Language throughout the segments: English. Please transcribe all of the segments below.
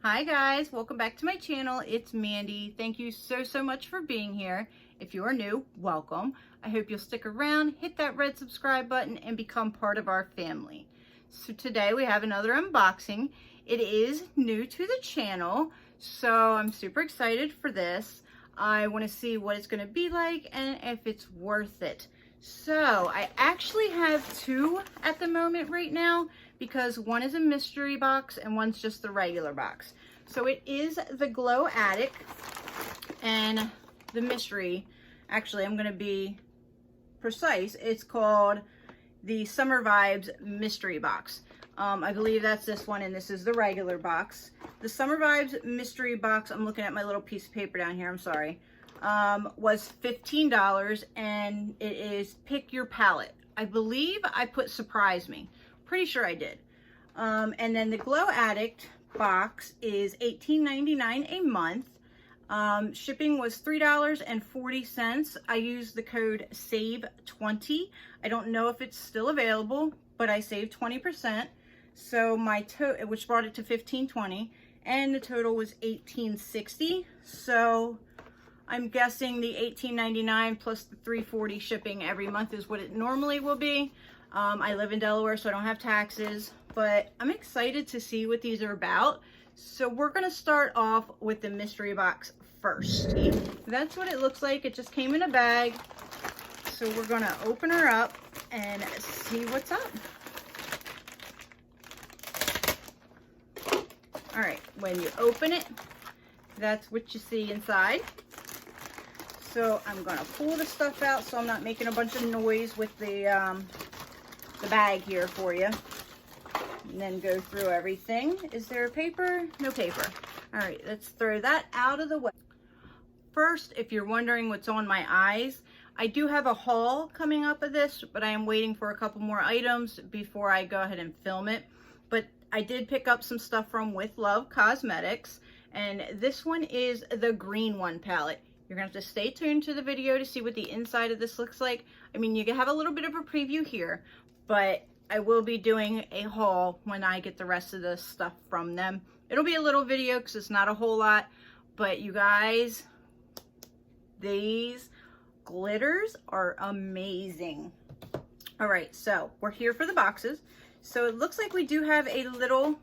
Hi guys, welcome back to my channel. It's Mandy. Thank you so much for being here. If you are new, welcome. I hope you'll stick around, hit that red subscribe button, and become part of our family. So today we have another unboxing. It is new to the channel, so I'm super excited for this. I want to see what it's going to be like and if it's worth it. So I actually have two at the moment right now because one is a mystery box and one's just the regular box. So it is the Glow Addict and the mystery. Actually, I'm going to be precise. It's called the Summer Vibes Mystery Box. I believe that's this one, and this is the regular box. The Summer Vibes Mystery Box, I'm looking at my little piece of paper down here, I'm sorry, was $15, and it is Pick Your Palette. I believe I put Surprise Me. Pretty sure I did. And then the Glow Addict box is $18.99 a month. Shipping was $3.40. I used the code SAVE20. I don't know if it's still available, but I saved 20%. So my total, which brought it to $15.20, and the total was $18.60. So I'm guessing the $18.99 plus the $3.40 shipping every month is what it normally will be. I live in Delaware, so I don't have taxes, but I'm excited to see what these are about. So we're gonna start off with the mystery box first. That's what it looks like. It just came in a bag. So we're gonna open her up and see what's up. All right, when you open it, that's what you see inside. So I'm gonna pull the stuff out so I'm not making a bunch of noise with the bag here for you. And then go through everything. Is there a paper? No paper. All right, let's throw that out of the way. First, if you're wondering what's on my eyes, I do have a haul coming up of this, but I am waiting for a couple more items before I go ahead and film it. But I did pick up some stuff from With Love Cosmetics, and this one is the green one palette. You're gonna have to stay tuned to the video to see what the inside of this looks like. I mean, you can have a little bit of a preview here, but I will be doing a haul when I get the rest of the stuff from them. It'll be a little video because it's not a whole lot, but you guys, these glitters are amazing. All right, so we're here for the boxes. So it looks like we do have a little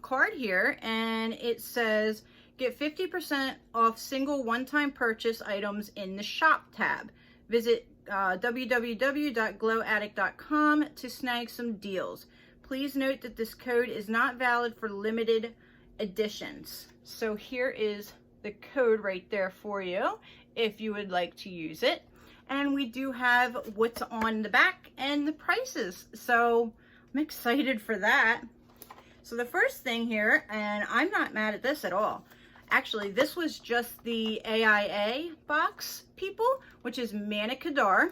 card here, and it says, get 50% off single one-time purchase items in the shop tab. Visit www.glowaddict.com to snag some deals. Please note that this code is not valid for limited editions. So here is the code right there for you if you would like to use it. And we do have what's on the back and the prices. So I'm excited for that. So the first thing here, and I'm not mad at this at all. Actually, this was just the AIA box, people, which is Manicadar.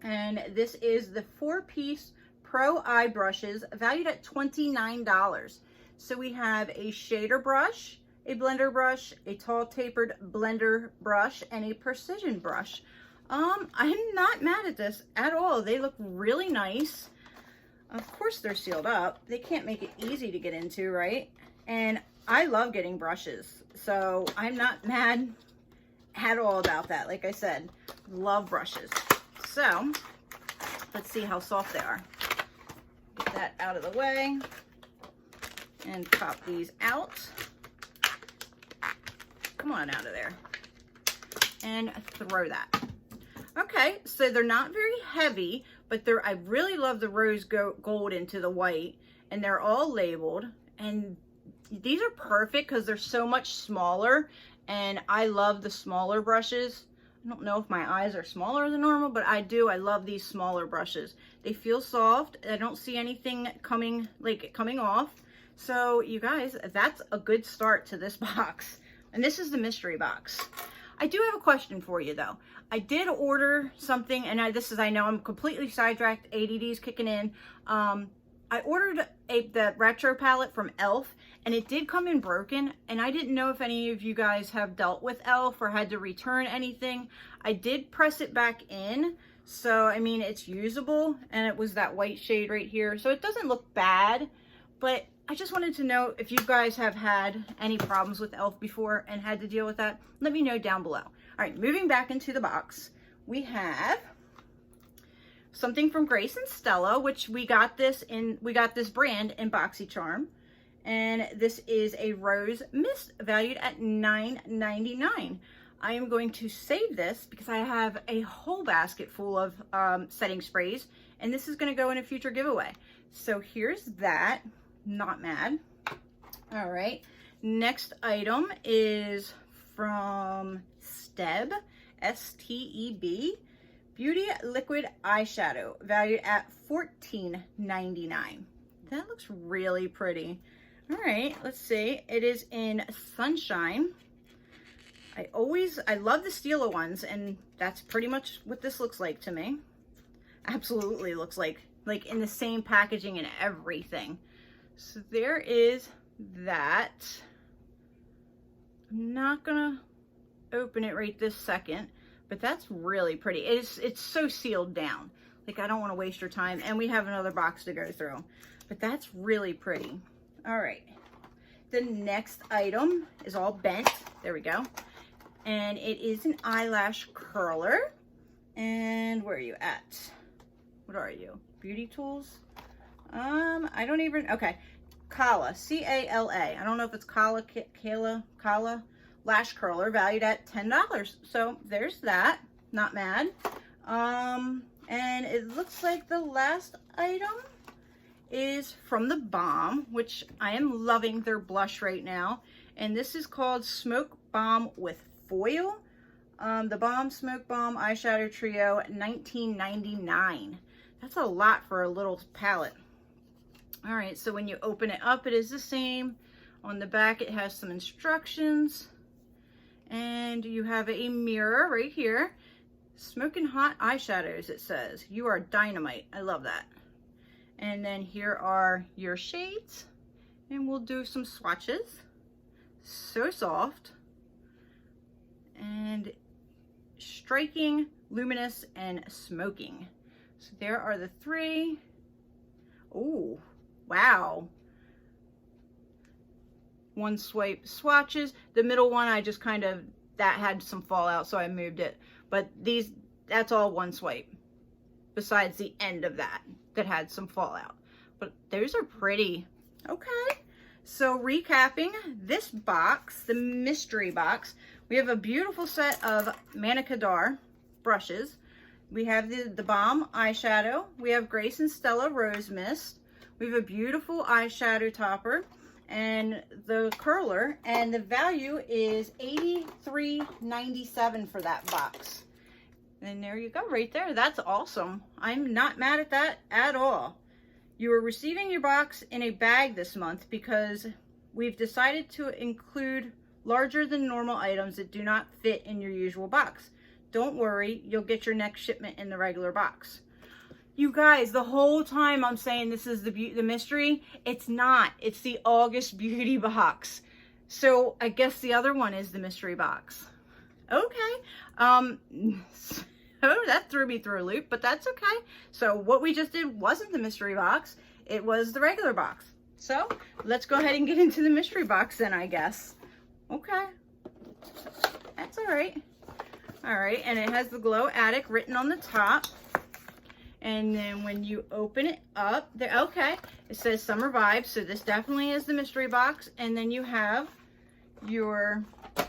And this is the 4-piece Pro Eye brushes, valued at $29. So we have a shader brush, a blender brush, a tall tapered blender brush, and a precision brush. I'm not mad at this at all. They look really nice. Of course they're sealed up. They can't make it easy to get into, right? And I love getting brushes, so I'm not mad at all about that. Like I said, love brushes. So let's see how soft they are. Get that out of the way and pop these out. Come on out of there and throw that. Okay, so they're not very heavy, but I really love the rose gold into the white, and they're all labeled, and these are perfect because they're so much smaller, and I love the smaller brushes. I don't know if my eyes are smaller than normal, but I do. I love these smaller brushes. They feel soft. I don't see anything coming off. So you guys, that's a good start to this box. And this is the mystery box. I do have a question for you though. I did order something, and I know I'm completely sidetracked. ADD's kicking in. I ordered the retro palette from e.l.f. and it did come in broken, and I didn't know if any of you guys have dealt with e.l.f. or had to return anything. I did press it back in, so I mean it's usable, and it was that white shade right here, so it doesn't look bad, but I just wanted to know if you guys have had any problems with e.l.f. before and had to deal with that. Let me know down below. All right, moving back into the box, we have something from Grace and Stella, which we got this brand in BoxyCharm. And this is a Rose Mist valued at $9.99. I am going to save this because I have a whole basket full of setting sprays, and this is going to go in a future giveaway. So here's that. Not mad. All right. Next item is from Steb, S-T-E-B, Beauty Liquid Eyeshadow, valued at $14.99. That looks really pretty. All right, let's see. It is in Sunshine. I love the Stila ones, and that's pretty much what this looks like to me. Absolutely looks like in the same packaging and everything. So there is that. I'm not gonna open it right this second, but that's really pretty. It's so sealed down. Like, I don't want to waste your time, and we have another box to go through, but that's really pretty. All right, the next item is all bent. There we go. And it is an eyelash curler. And where are you at? What are you? Beauty tools? I don't even, okay. Kala, C-A-L-A. I don't know if it's Kala lash curler, valued at $10. So there's that. Not mad. And it looks like the last item is from the Balm, which I am loving their blush right now. And this is called Smoke Bomb with Foil. The Balm Smoke Bomb Eyeshadow Trio, $19.99. That's a lot for a little palette. All right, so when you open it up, it is the same. On the back, it has some instructions. And you have a mirror right here. Smoking Hot Eyeshadows, it says. You are dynamite. I love that. And then here are your shades. And we'll do some swatches. So soft. And striking, luminous, and smoking. So there are the three. Oh, wow. One swipe swatches. The middle one, I just kind of, that had some fallout, so I moved it. But these, that's all one swipe. Besides the end of that had some fallout. But those are pretty. Okay. So recapping this box, the mystery box, we have a beautiful set of Manica D'Ar brushes. We have the Balm eyeshadow. We have Grace and Stella Rose Mist. We have a beautiful eyeshadow topper and the curler, and the value is $83.97 for that box. And there you go, right there. That's awesome. I'm not mad at that at all. You are receiving your box in a bag this month because we've decided to include larger than normal items that do not fit in your usual box. Don't worry, you'll get your next shipment in the regular box. You guys, the whole time I'm saying this is the mystery, it's not. It's the August beauty box. So I guess the other one is the mystery box. Okay. So that threw me through a loop, but that's okay. So what we just did wasn't the mystery box. It was the regular box. So let's go ahead and get into the mystery box then, I guess. Okay. That's all right. All right, and it has the Glow Addict written on the top. And then when you open it up, there, okay, it says Summer Vibes. So this definitely is the mystery box. And then you have your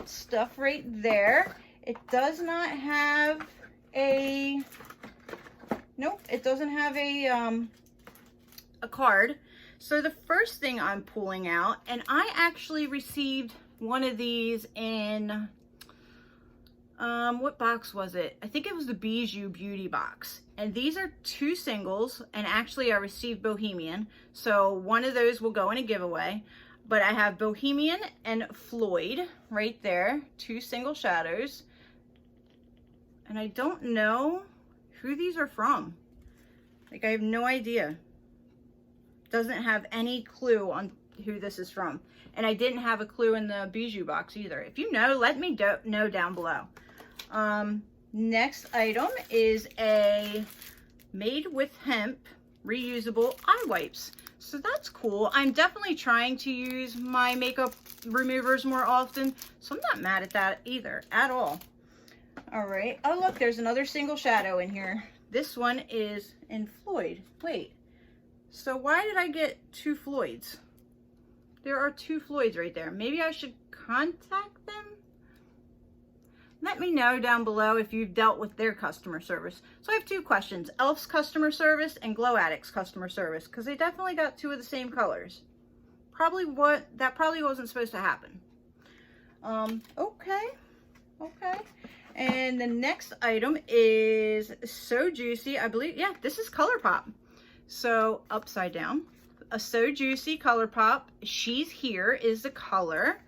stuff right there. It does not have a, nope, it doesn't have a card. So the first thing I'm pulling out, and I actually received one of these in, what box was it? I think it was the Bijou Beauty box. And these are 2 singles, and actually I received Bohemian. So one of those will go in a giveaway. But I have Bohemian and Floyd right there, 2 single shadows. And I don't know who these are from. Like, I have no idea. Doesn't have any clue on who this is from. And I didn't have a clue in the Bijou box either. If you know, let me know down below. Next item is a Made with Hemp reusable eye wipes. So that's cool. I'm definitely trying to use my makeup removers more often, so I'm not mad at that either, at all. All right. Oh, look, there's another single shadow in here. This one is in Floyd. Wait, so why did I get 2 Floyds? There are 2 Floyds right there. Maybe I should contact them? Let me know down below if you've dealt with their customer service. So I have 2 questions: e.l.f.'s customer service and Glow Addict's customer service, because they definitely got 2 of the same colors. That probably wasn't supposed to happen. Okay. And the next item is So Juicy. I believe, yeah, this is ColourPop. So upside down, a So Juicy ColourPop. She's Here is the color.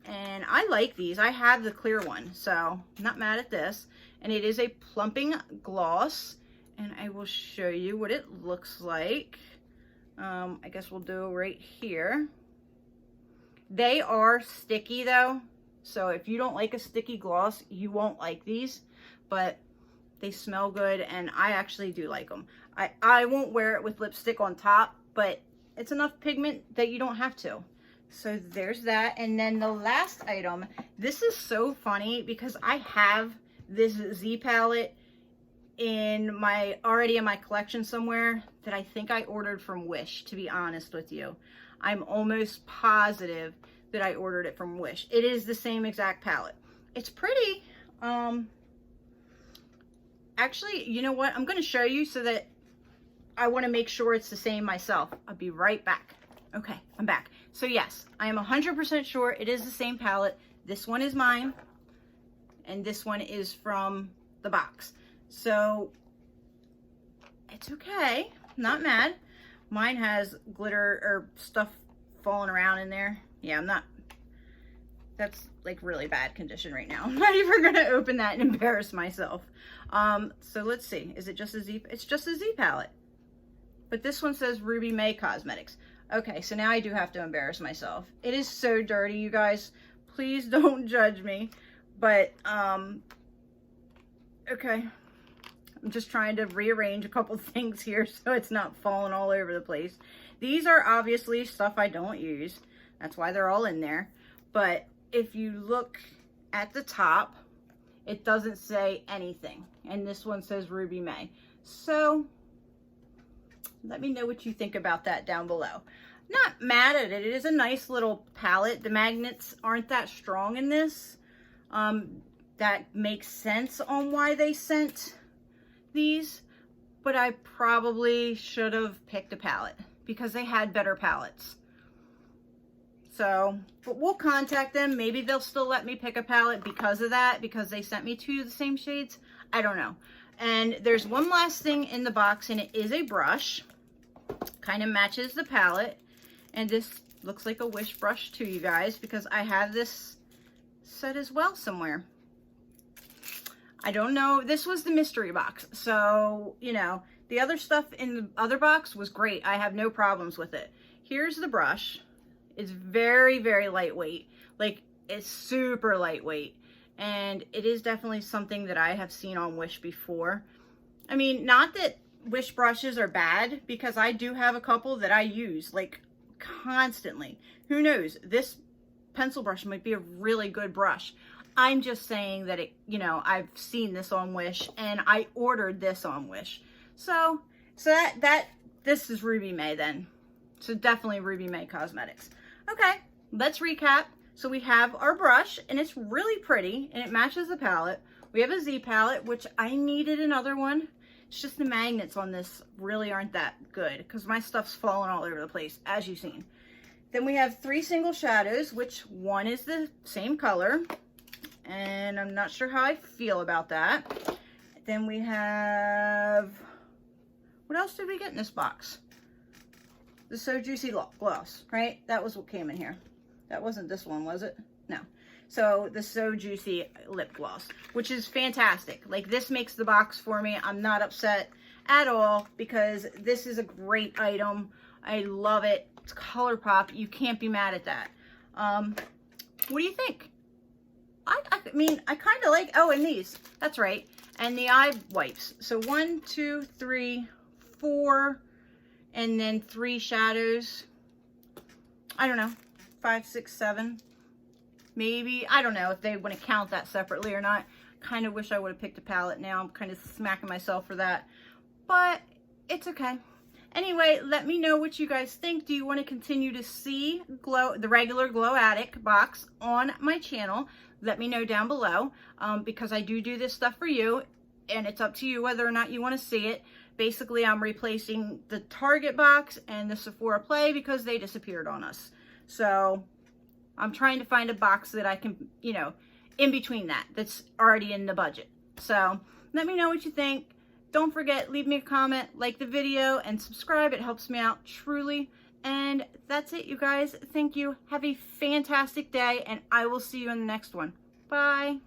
And I like these. I have the clear one, so I'm not mad at this. And it is a plumping gloss. And I will show you what it looks like. I guess we'll do right here. They are sticky though. So if you don't like a sticky gloss, you won't like these. But they smell good, and I actually do like them. I won't wear it with lipstick on top, but it's enough pigment that you don't have to. So there's that. And then the last item, this is so funny because I have this Z palette already in my collection somewhere that I think I ordered from Wish, to be honest with you. I'm almost positive that I ordered it from Wish. It is the same exact palette. It's pretty. Actually, you know what? I'm going to show you so that I want to make sure it's the same myself. I'll be right back. Okay, I'm back. So yes, I am 100% sure it is the same palette. This one is mine, and this one is from the box. So it's okay, not mad. Mine has glitter or stuff falling around in there. Yeah, that's like really bad condition right now. I'm not even gonna open that and embarrass myself. So let's see, is it just a Z? It's just a Z palette. But this one says Ruby May Cosmetics. Okay, so now I do have to embarrass myself. It is so dirty, you guys. Please don't judge me. But, okay. I'm just trying to rearrange a couple things here so it's not falling all over the place. These are obviously stuff I don't use. That's why they're all in there. But if you look at the top, it doesn't say anything. And this one says Ruby May. So let me know what you think about that down below. Not mad at it. It is a nice little palette. The magnets aren't that strong in this. That makes sense on why they sent these. But I probably should have picked a palette because they had better palettes. So, but we'll contact them. Maybe they'll still let me pick a palette because of that, because they sent me 2 of the same shades. I don't know. And there's one last thing in the box, and it is a brush. Kind of matches the palette. And this looks like a Wish brush too, you guys, because I have this set as well somewhere. I don't know. This was the mystery box. So, you know, the other stuff in the other box was great. I have no problems with it. Here's the brush. It's very, very lightweight. Like, it's super lightweight. And it is definitely something that I have seen on Wish before. I mean, not that Wish brushes are bad, because I do have a couple that I use, like, constantly. Who knows? This pencil brush might be a really good brush. I'm just saying that it, you know, I've seen this on Wish, and I ordered this on Wish. So this is Ruby May then. So definitely Ruby May Cosmetics. Okay, let's recap. So we have our brush, and it's really pretty, and it matches the palette. We have a Z palette, which I needed another one. It's just the magnets on this really aren't that good, because my stuff's falling all over the place, as you've seen. Then we have 3 single shadows, which one is the same color, and I'm not sure how I feel about that. Then we have, what else did we get in this box? The So Juicy gloss, right? That was what came in here. That wasn't this one, was it? No. So the So Juicy lip gloss, which is fantastic. Like, this makes the box for me. I'm not upset at all, because this is a great item. I love it. It's ColourPop. You can't be mad at that. What do you think? I mean, I kind of like, oh, and these. That's right. And the eye wipes. So 1, 2, 3, 4 and then 3 shadows. I don't know, 5, 6, 7. Maybe. I don't know if they want to count that separately or not. Kind of wish I would have picked a palette now. I'm kind of smacking myself for that. But it's okay. Anyway, let me know what you guys think. Do you want to continue to see the regular Glow Addict box on my channel? Let me know down below, because I do this stuff for you, and it's up to you whether or not you want to see it. Basically, I'm replacing the Target box and the Sephora Play because they disappeared on us. So I'm trying to find a box that I can, you know, in between that's already in the budget. So let me know what you think. Don't forget, leave me a comment, like the video, and subscribe. It helps me out truly. And that's it, you guys. Thank you. Have a fantastic day, and I will see you in the next one. Bye.